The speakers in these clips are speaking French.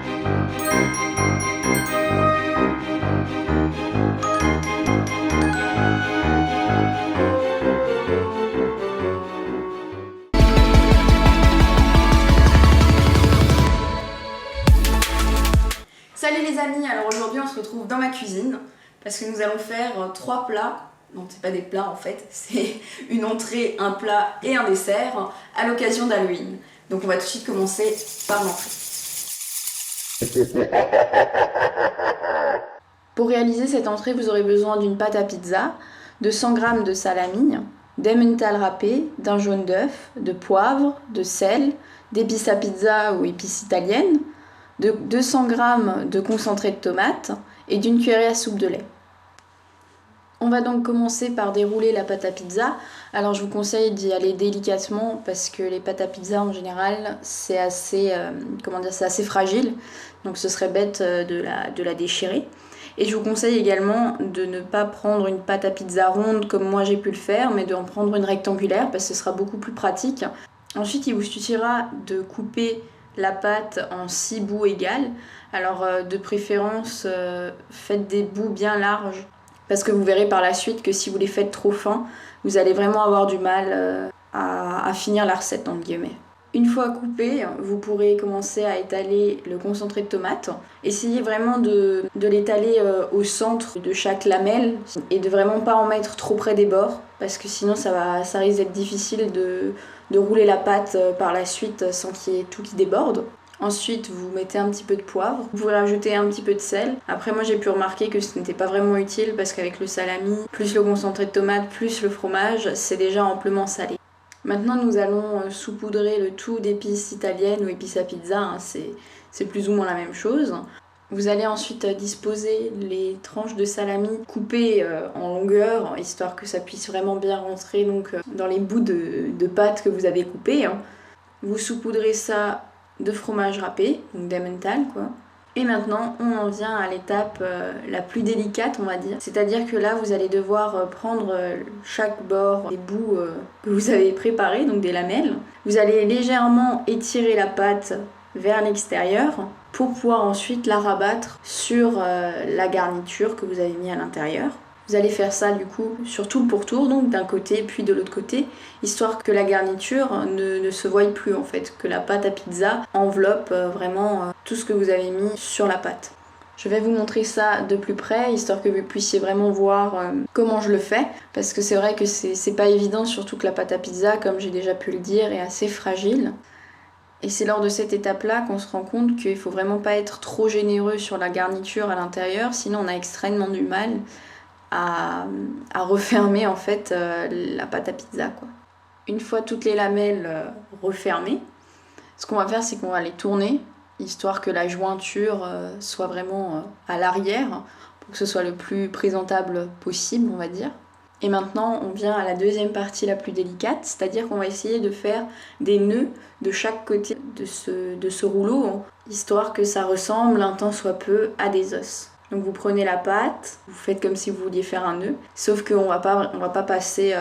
Salut les amis, alors aujourd'hui on se retrouve dans ma cuisine parce que nous allons faire 3 plats. Non, c'est pas des plats en fait, c'est une entrée, un plat et un dessert à l'occasion d'Halloween. Donc on va tout de suite commencer par l'entrée. Pour réaliser cette entrée, vous aurez besoin d'une pâte à pizza, de 100 g de salami, d'emmental râpé, d'un jaune d'œuf, de poivre, de sel, d'épices à pizza ou épices italiennes, de 200 g de concentré de tomate et d'une cuillerée à soupe de lait. On va donc commencer par dérouler la pâte à pizza. Alors je vous conseille d'y aller délicatement parce que les pâtes à pizza en général c'est assez, c'est assez fragile, donc ce serait bête de la déchirer. Et je vous conseille également de ne pas prendre une pâte à pizza ronde comme moi j'ai pu le faire, mais d'en prendre une rectangulaire parce que ce sera beaucoup plus pratique. Ensuite il vous suffira de couper la pâte en 6 bouts égales. Alors de préférence faites des bouts bien larges parce que vous verrez par la suite que si vous les faites trop fins, vous allez vraiment avoir du mal à finir la recette entre guillemets. Une fois coupé, vous pourrez commencer à étaler le concentré de tomate. Essayez vraiment de l'étaler au centre de chaque lamelle et de vraiment pas en mettre trop près des bords parce que sinon ça risque d'être difficile de rouler la pâte par la suite sans qu'il y ait tout qui déborde. Ensuite, vous mettez un petit peu de poivre. Vous pouvez rajouter un petit peu de sel. Après, moi, j'ai pu remarquer que ce n'était pas vraiment utile parce qu'avec le salami, plus le concentré de tomate, plus le fromage, c'est déjà amplement salé. Maintenant, nous allons saupoudrer le tout d'épices italiennes ou épices à pizza. Hein, c'est plus ou moins la même chose. Vous allez ensuite disposer les tranches de salami coupées en longueur, histoire que ça puisse vraiment bien rentrer donc, dans les bouts de pâte que vous avez coupés. Hein. Vous saupoudrez ça de fromage râpé, donc d'emmental quoi. Et maintenant, on en vient à l'étape la plus délicate, on va dire. C'est-à-dire que là, vous allez devoir prendre chaque bord des bouts que vous avez préparés, donc des lamelles. Vous allez légèrement étirer la pâte vers l'extérieur pour pouvoir ensuite la rabattre sur la garniture que vous avez mis à l'intérieur. Vous allez faire ça du coup sur tout le pourtour, donc d'un côté puis de l'autre côté, histoire que la garniture ne se voie plus en fait, que la pâte à pizza enveloppe vraiment tout ce que vous avez mis sur la pâte. Je vais vous montrer ça de plus près, histoire que vous puissiez vraiment voir comment je le fais, parce que c'est vrai que c'est pas évident, surtout que la pâte à pizza, comme j'ai déjà pu le dire, est assez fragile. Et c'est lors de cette étape-là qu'on se rend compte qu'il faut vraiment pas être trop généreux sur la garniture à l'intérieur, sinon on a extrêmement du mal à refermer en fait la pâte à pizza quoi. Une fois toutes les lamelles refermées, ce qu'on va faire c'est qu'on va les tourner histoire que la jointure soit vraiment à l'arrière pour que ce soit le plus présentable possible on va dire. Et maintenant on vient à la deuxième partie la plus délicate, c'est-à-dire qu'on va essayer de faire des nœuds de chaque côté de ce rouleau hein, histoire que ça ressemble un tant soit peu à des os. Donc vous prenez la pâte, vous faites comme si vous vouliez faire un nœud, sauf qu'on va pas passer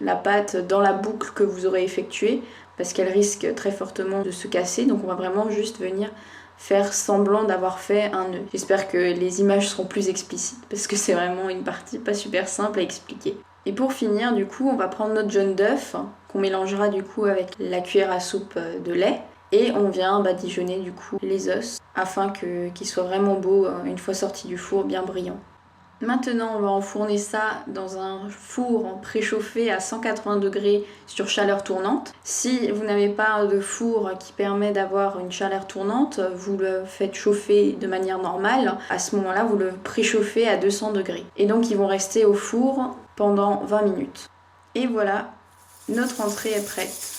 la pâte dans la boucle que vous aurez effectuée parce qu'elle risque très fortement de se casser, donc on va vraiment juste venir faire semblant d'avoir fait un nœud. J'espère que les images seront plus explicites parce que c'est vraiment une partie pas super simple à expliquer. Et pour finir, du coup, on va prendre notre jaune d'œuf qu'on mélangera du coup avec la cuillère à soupe de lait. Et on vient badigeonner du coup les os afin qu'ils soient vraiment beaux une fois sortis du four, bien brillants. Maintenant on va enfourner ça dans un four préchauffé à 180 degrés sur chaleur tournante. Si vous n'avez pas de four qui permet d'avoir une chaleur tournante, vous le faites chauffer de manière normale. À ce moment-là, vous le préchauffez à 200 degrés. Et donc ils vont rester au four pendant 20 minutes. Et voilà, notre entrée est prête.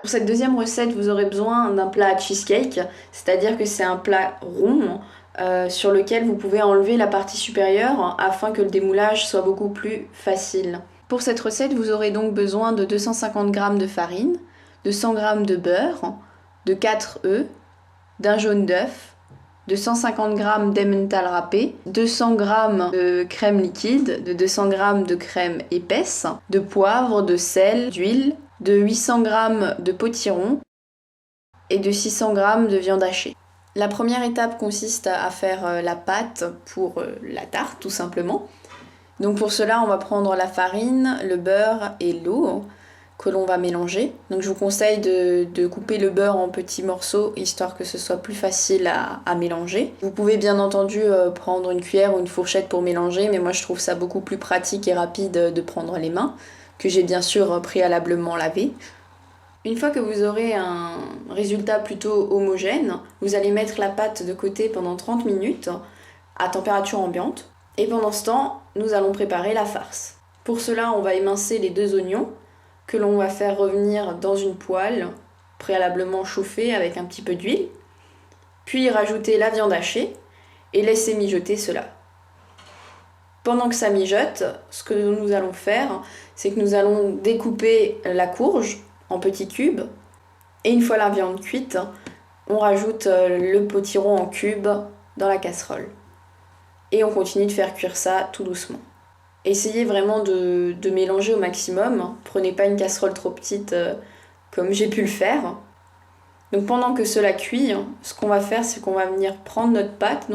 Pour cette deuxième recette, vous aurez besoin d'un plat à cheesecake, c'est-à-dire que c'est un plat rond sur lequel vous pouvez enlever la partie supérieure afin que le démoulage soit beaucoup plus facile. Pour cette recette, vous aurez donc besoin de 250 g de farine, de 100 g de beurre, de 4 œufs, d'un jaune d'œuf, de 150 g d'emmental râpé, 200 g de crème liquide, de 200 g de crème épaisse, de poivre, de sel, d'huile, de 800 g de potiron et de 600 g de viande hachée. La première étape consiste à faire la pâte pour la tarte, tout simplement. Donc pour cela, on va prendre la farine, le beurre et l'eau que l'on va mélanger. Donc je vous conseille de couper le beurre en petits morceaux, histoire que ce soit plus facile à mélanger. Vous pouvez bien entendu prendre une cuillère ou une fourchette pour mélanger, mais moi je trouve ça beaucoup plus pratique et rapide de prendre les mains, que j'ai bien sûr préalablement lavé. Une fois que vous aurez un résultat plutôt homogène, vous allez mettre la pâte de côté pendant 30 minutes à température ambiante. Et pendant ce temps, nous allons préparer la farce. Pour cela, on va émincer les 2 oignons que l'on va faire revenir dans une poêle préalablement chauffée avec un petit peu d'huile. Puis rajouter la viande hachée et laisser mijoter cela. Pendant que ça mijote, ce que nous allons faire, c'est que nous allons découper la courge en petits cubes. Et une fois la viande cuite, on rajoute le potiron en cubes dans la casserole. Et on continue de faire cuire ça tout doucement. Essayez vraiment de mélanger au maximum. Prenez pas une casserole trop petite comme j'ai pu le faire. Donc pendant que cela cuit, ce qu'on va faire, c'est qu'on va venir prendre notre pâte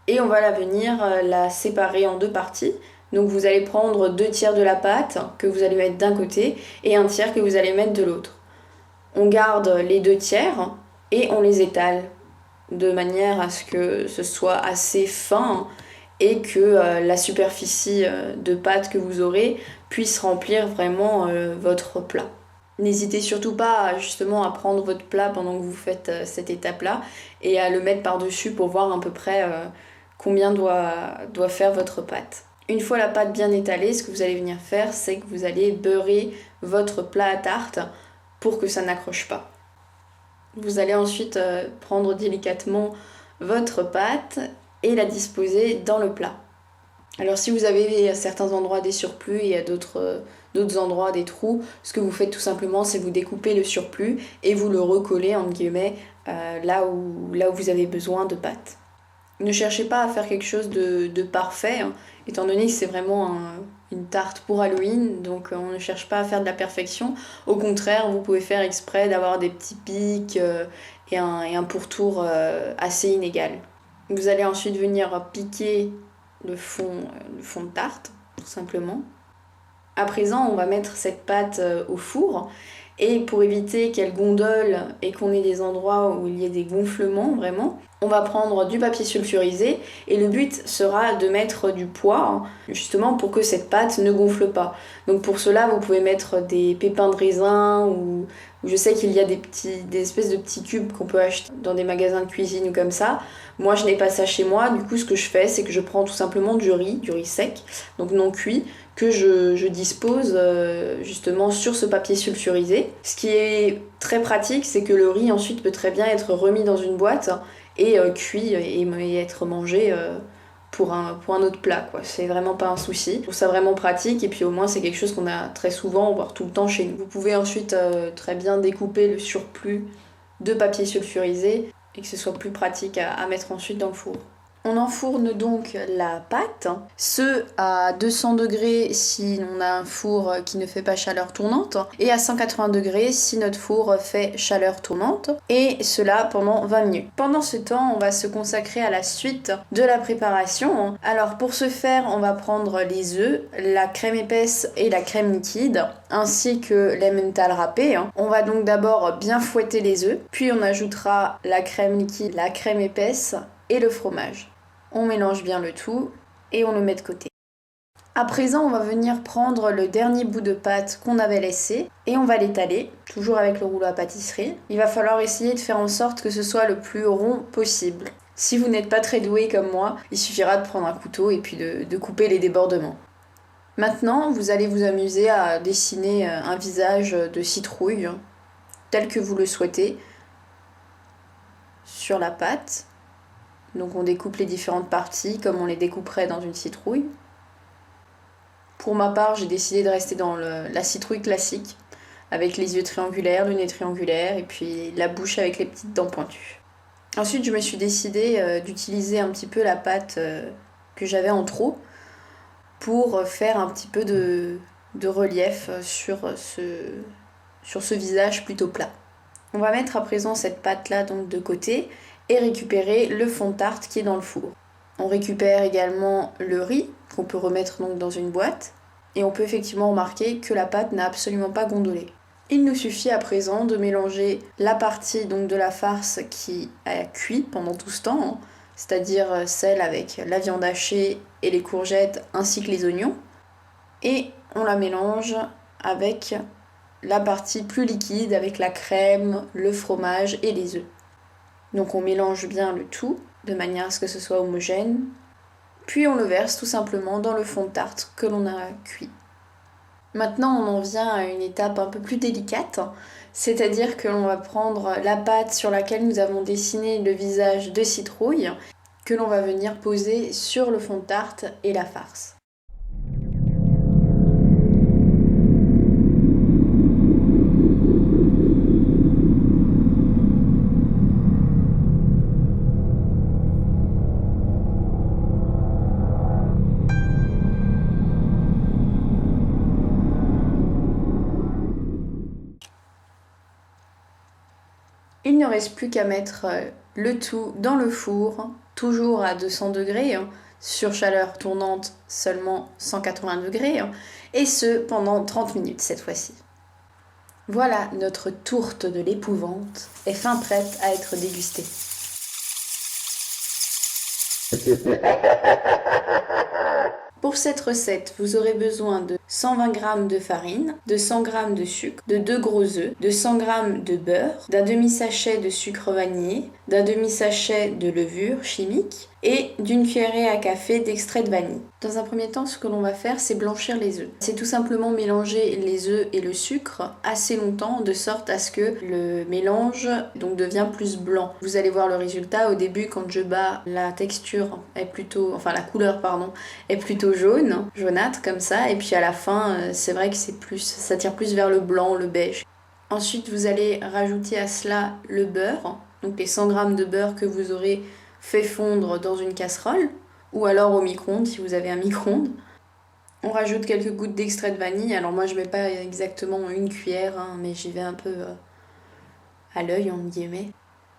et on va venir la séparer en 2 parties. Donc vous allez prendre 2 tiers de la pâte que vous allez mettre d'un côté et 1 tiers que vous allez mettre de l'autre. On garde les 2 tiers et on les étale de manière à ce que ce soit assez fin et que la superficie de pâte que vous aurez puisse remplir vraiment votre plat. N'hésitez surtout pas justement à prendre votre plat pendant que vous faites cette étape-là et à le mettre par-dessus pour voir à peu près combien doit faire votre pâte. Une fois la pâte bien étalée, ce que vous allez venir faire, c'est que vous allez beurrer votre plat à tarte pour que ça n'accroche pas. Vous allez ensuite prendre délicatement votre pâte et la disposer dans le plat. Alors si vous avez à certains endroits des surplus et à d'autres endroits des trous, ce que vous faites tout simplement, c'est vous découpez le surplus et vous le recollez entre guillemets là où vous avez besoin de pâte. Ne cherchez pas à faire quelque chose de parfait, étant donné que c'est vraiment une tarte pour Halloween, donc on ne cherche pas à faire de la perfection. Au contraire, vous pouvez faire exprès d'avoir des petits pics et un pourtour assez inégal. Vous allez ensuite venir piquer le fond de tarte, tout simplement. À présent, on va mettre cette pâte au four. Et pour éviter qu'elle gondole et qu'on ait des endroits où il y ait des gonflements vraiment, on va prendre du papier sulfurisé et le but sera de mettre du poids justement pour que cette pâte ne gonfle pas. Donc pour cela, vous pouvez mettre des pépins de raisin ou je sais qu'il y a des espèces de petits cubes qu'on peut acheter dans des magasins de cuisine ou comme ça. Moi, je n'ai pas ça chez moi. Du coup, ce que je fais, c'est que je prends tout simplement du riz sec, donc non cuit, que je dispose justement sur ce papier sulfurisé. Ce qui est très pratique, c'est que le riz ensuite peut très bien être remis dans une boîte et cuit et être mangé pour un autre plat, quoi. C'est vraiment pas un souci. Je trouve ça vraiment pratique et puis au moins c'est quelque chose qu'on a très souvent, voire tout le temps chez nous. Vous pouvez ensuite très bien découper le surplus de papier sulfurisé et que ce soit plus pratique à mettre ensuite dans le four. On enfourne donc la pâte, ce à 200 degrés si on a un four qui ne fait pas chaleur tournante, et à 180 degrés si notre four fait chaleur tournante, et cela pendant 20 minutes. Pendant ce temps, on va se consacrer à la suite de la préparation. Alors pour ce faire, on va prendre les œufs, la crème épaisse et la crème liquide, ainsi que l'emmental râpé. On va donc d'abord bien fouetter les œufs, puis on ajoutera la crème liquide, la crème épaisse et le fromage. On mélange bien le tout et on le met de côté. À présent, on va venir prendre le dernier bout de pâte qu'on avait laissé et on va l'étaler, toujours avec le rouleau à pâtisserie. Il va falloir essayer de faire en sorte que ce soit le plus rond possible. Si vous n'êtes pas très doué comme moi, il suffira de prendre un couteau et puis de couper les débordements. Maintenant, vous allez vous amuser à dessiner un visage de citrouille, tel que vous le souhaitez, sur la pâte. Donc on découpe les différentes parties comme on les découperait dans une citrouille. Pour ma part, j'ai décidé de rester dans la citrouille classique, avec les yeux triangulaires, le nez triangulaire et puis la bouche avec les petites dents pointues. Ensuite, je me suis décidée d'utiliser un petit peu la pâte que j'avais en trop pour faire un petit peu de relief sur sur ce visage plutôt plat. On va mettre à présent cette pâte là donc de côté et récupérer le fond de tarte qui est dans le four. On récupère également le riz qu'on peut remettre donc dans une boîte et on peut effectivement remarquer que la pâte n'a absolument pas gondolé. Il nous suffit à présent de mélanger la partie donc de la farce qui a cuit pendant tout ce temps, c'est-à-dire celle avec la viande hachée et les courgettes ainsi que les oignons, et on la mélange avec la partie plus liquide avec la crème, le fromage et les œufs. Donc on mélange bien le tout de manière à ce que ce soit homogène, puis on le verse tout simplement dans le fond de tarte que l'on a cuit. Maintenant on en vient à une étape un peu plus délicate, c'est-à-dire que l'on va prendre la pâte sur laquelle nous avons dessiné le visage de citrouille, que l'on va venir poser sur le fond de tarte et la farce. Il ne reste plus qu'à mettre le tout dans le four, toujours à 200 degrés, sur chaleur tournante seulement 180 degrés, et ce pendant 30 minutes cette fois-ci. Voilà, notre tourte de l'épouvante est fin prête à être dégustée. Pour cette recette, vous aurez besoin de 120 g de farine, de 100 g de sucre, de 2 gros œufs, de 100 g de beurre, d'un demi-sachet de sucre vanillé, d'un demi-sachet de levure chimique et d'une cuillerée à café d'extrait de vanille. Dans un premier temps, ce que l'on va faire, c'est blanchir les œufs. C'est tout simplement mélanger les œufs et le sucre assez longtemps, de sorte à ce que le mélange donc devient plus blanc. Vous allez voir le résultat au début quand je bats, la texture est plutôt, enfin la couleur pardon, est plutôt jaune, jaunâtre comme ça, et puis à la fin, c'est vrai que c'est plus, ça tire plus vers le blanc, le beige. Ensuite, vous allez rajouter à cela le beurre, donc les 100 g de beurre que vous aurez fait fondre dans une casserole, ou alors au micro-ondes si vous avez un micro-ondes. On rajoute quelques gouttes d'extrait de vanille, alors moi je mets pas exactement une cuillère, mais j'y vais un peu à l'œil entre guillemets.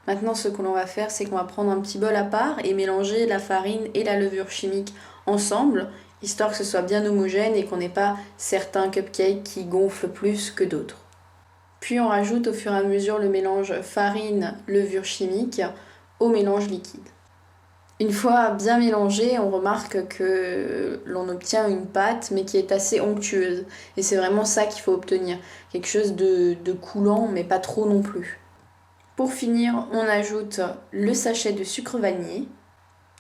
Maintenant ce que l'on va faire, c'est qu'on va prendre un petit bol à part et mélanger la farine et la levure chimique ensemble, histoire que ce soit bien homogène et qu'on n'ait pas certains cupcakes qui gonflent plus que d'autres. Puis on rajoute au fur et à mesure le mélange farine-levure chimique au mélange liquide. Une fois bien mélangé, on remarque que l'on obtient une pâte mais qui est assez onctueuse. Et c'est vraiment ça qu'il faut obtenir. Quelque chose de coulant mais pas trop non plus. Pour finir, on ajoute le sachet de sucre vanillé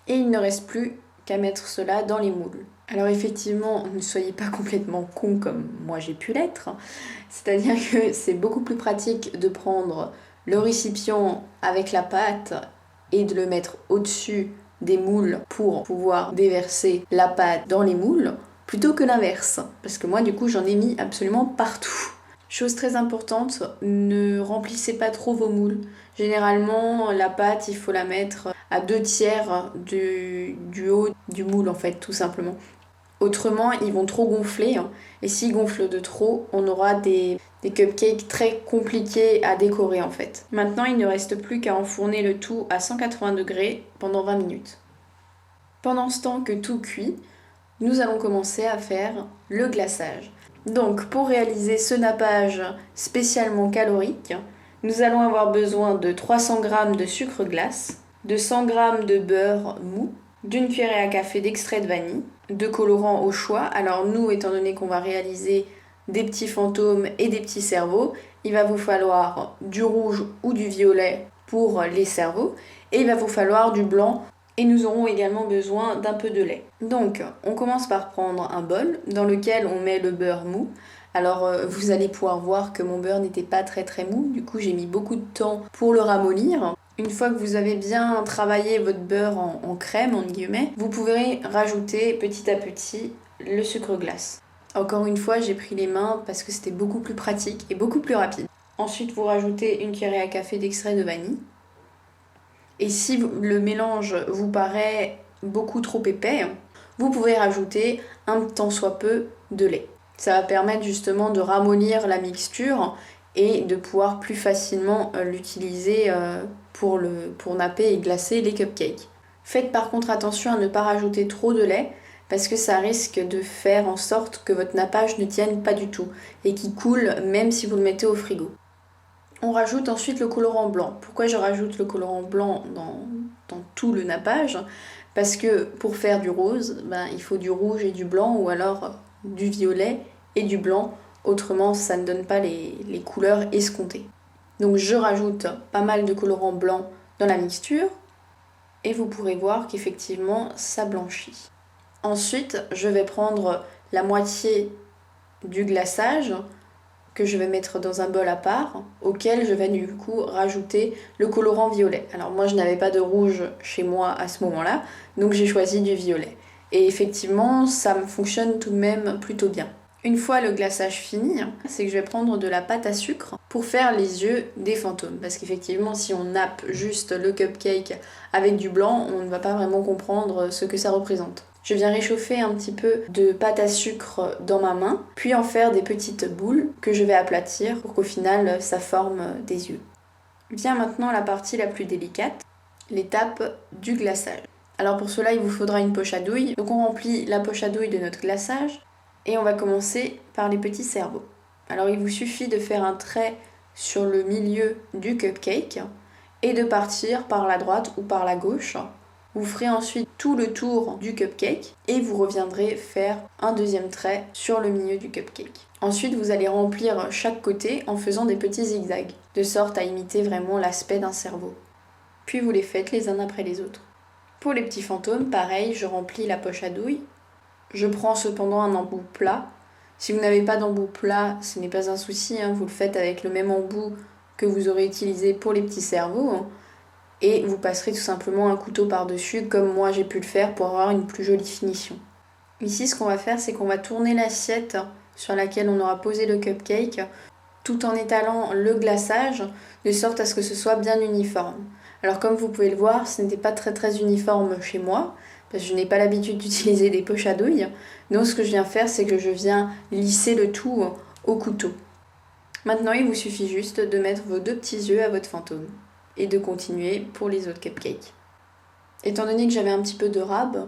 et il ne reste plus qu'à mettre cela dans les moules. Alors effectivement, ne soyez pas complètement con comme moi j'ai pu l'être. C'est-à-dire que c'est beaucoup plus pratique de prendre le récipient avec la pâte et de le mettre au-dessus des moules pour pouvoir déverser la pâte dans les moules plutôt que l'inverse. Parce que moi du coup j'en ai mis absolument partout. Chose très importante, ne remplissez pas trop vos moules. Généralement, la pâte, il faut la mettre à 2/3 du haut du moule, en fait, tout simplement. Autrement, ils vont trop gonfler. Et s'ils gonflent de trop, on aura des cupcakes très compliqués à décorer, en fait. Maintenant, il ne reste plus qu'à enfourner le tout à 180 degrés pendant 20 minutes. Pendant ce temps que tout cuit, nous allons commencer à faire le glaçage. Donc pour réaliser ce nappage spécialement calorique, nous allons avoir besoin de 300 g de sucre glace, de 100 g de beurre mou, d'une cuillerée à café d'extrait de vanille, de colorants au choix. Alors nous, étant donné qu'on va réaliser des petits fantômes et des petits cerveaux, il va vous falloir du rouge ou du violet pour les cerveaux et il va vous falloir du blanc. Et nous aurons également besoin d'un peu de lait. Donc, on commence par prendre un bol dans lequel on met le beurre mou. Alors, vous allez pouvoir voir que mon beurre n'était pas très mou. Du coup, j'ai mis beaucoup de temps pour le ramollir. Une fois que vous avez bien travaillé votre beurre en crème, entre guillemets, vous pouvez rajouter petit à petit le sucre glace. Encore une fois, j'ai pris les mains parce que c'était beaucoup plus pratique et beaucoup plus rapide. Ensuite, vous rajoutez une cuillerée à café d'extrait de vanille. Et si le mélange vous paraît beaucoup trop épais, vous pouvez rajouter un tant soit peu de lait. Ça va permettre justement de ramollir la mixture et de pouvoir plus facilement l'utiliser pour napper et glacer les cupcakes. Faites par contre attention à ne pas rajouter trop de lait parce que ça risque de faire en sorte que votre nappage ne tienne pas du tout et qu'il coule même si vous le mettez au frigo. On rajoute ensuite le colorant blanc. Pourquoi je rajoute le colorant blanc dans tout le nappage? Parce que pour faire du rose, il faut du rouge et du blanc ou alors du violet et du blanc. Autrement, ça ne donne pas les couleurs escomptées. Donc je rajoute pas mal de colorant blanc dans la mixture et vous pourrez voir qu'effectivement ça blanchit. Ensuite, je vais prendre la moitié du glaçage que je vais mettre dans un bol à part, auquel je vais du coup rajouter le colorant violet. Alors moi je n'avais pas de rouge chez moi à ce moment-là, donc j'ai choisi du violet. Et effectivement, ça me fonctionne tout de même plutôt bien. Une fois le glaçage fini, c'est que je vais prendre de la pâte à sucre pour faire les yeux des fantômes. Parce qu'effectivement, si on nappe juste le cupcake avec du blanc, on ne va pas vraiment comprendre ce que ça représente. Je viens réchauffer un petit peu de pâte à sucre dans ma main, puis en faire des petites boules que je vais aplatir pour qu'au final ça forme des yeux. Vient maintenant la partie la plus délicate, l'étape du glaçage. Alors pour cela, il vous faudra une poche à douille. Donc on remplit la poche à douille de notre glaçage et on va commencer par les petits cerveaux. Alors il vous suffit de faire un trait sur le milieu du cupcake et de partir par la droite ou par la gauche. Vous ferez ensuite tout le tour du cupcake et vous reviendrez faire un deuxième trait sur le milieu du cupcake. Ensuite, vous allez remplir chaque côté en faisant des petits zigzags, de sorte à imiter vraiment l'aspect d'un cerveau. Puis vous les faites les uns après les autres. Pour les petits fantômes, pareil, je remplis la poche à douille. Je prends cependant un embout plat. Si vous n'avez pas d'embout plat, ce n'est pas un souci, vous le faites avec le même embout que vous aurez utilisé pour les petits cerveaux. Et vous passerez tout simplement un couteau par-dessus comme moi j'ai pu le faire pour avoir une plus jolie finition. Ici, ce qu'on va faire, c'est qu'on va tourner l'assiette sur laquelle on aura posé le cupcake tout en étalant le glaçage de sorte à ce que ce soit bien uniforme. Alors comme vous pouvez le voir, ce n'était pas très uniforme chez moi parce que je n'ai pas l'habitude d'utiliser des poches à douille. Donc ce que je viens faire, c'est que je viens lisser le tout au couteau. Maintenant, il vous suffit juste de mettre vos 2 petits yeux à votre fantôme et de continuer pour les autres cupcakes. Étant donné que j'avais un petit peu de rab,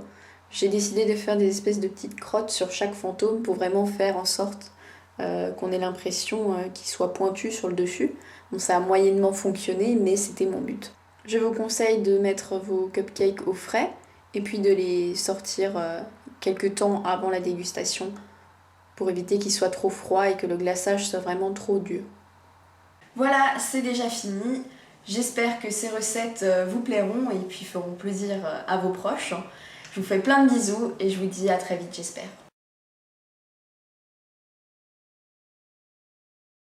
j'ai décidé de faire des espèces de petites crottes sur chaque fantôme pour vraiment faire en sorte qu'on ait l'impression qu'il soit pointu sur le dessus. Bon, ça a moyennement fonctionné, mais c'était mon but. Je vous conseille de mettre vos cupcakes au frais et puis de les sortir quelques temps avant la dégustation pour éviter qu'ils soient trop froids et que le glaçage soit vraiment trop dur. Voilà, c'est déjà fini. J'espère que ces recettes vous plairont et puis feront plaisir à vos proches. Je vous fais plein de bisous et je vous dis à très vite, j'espère.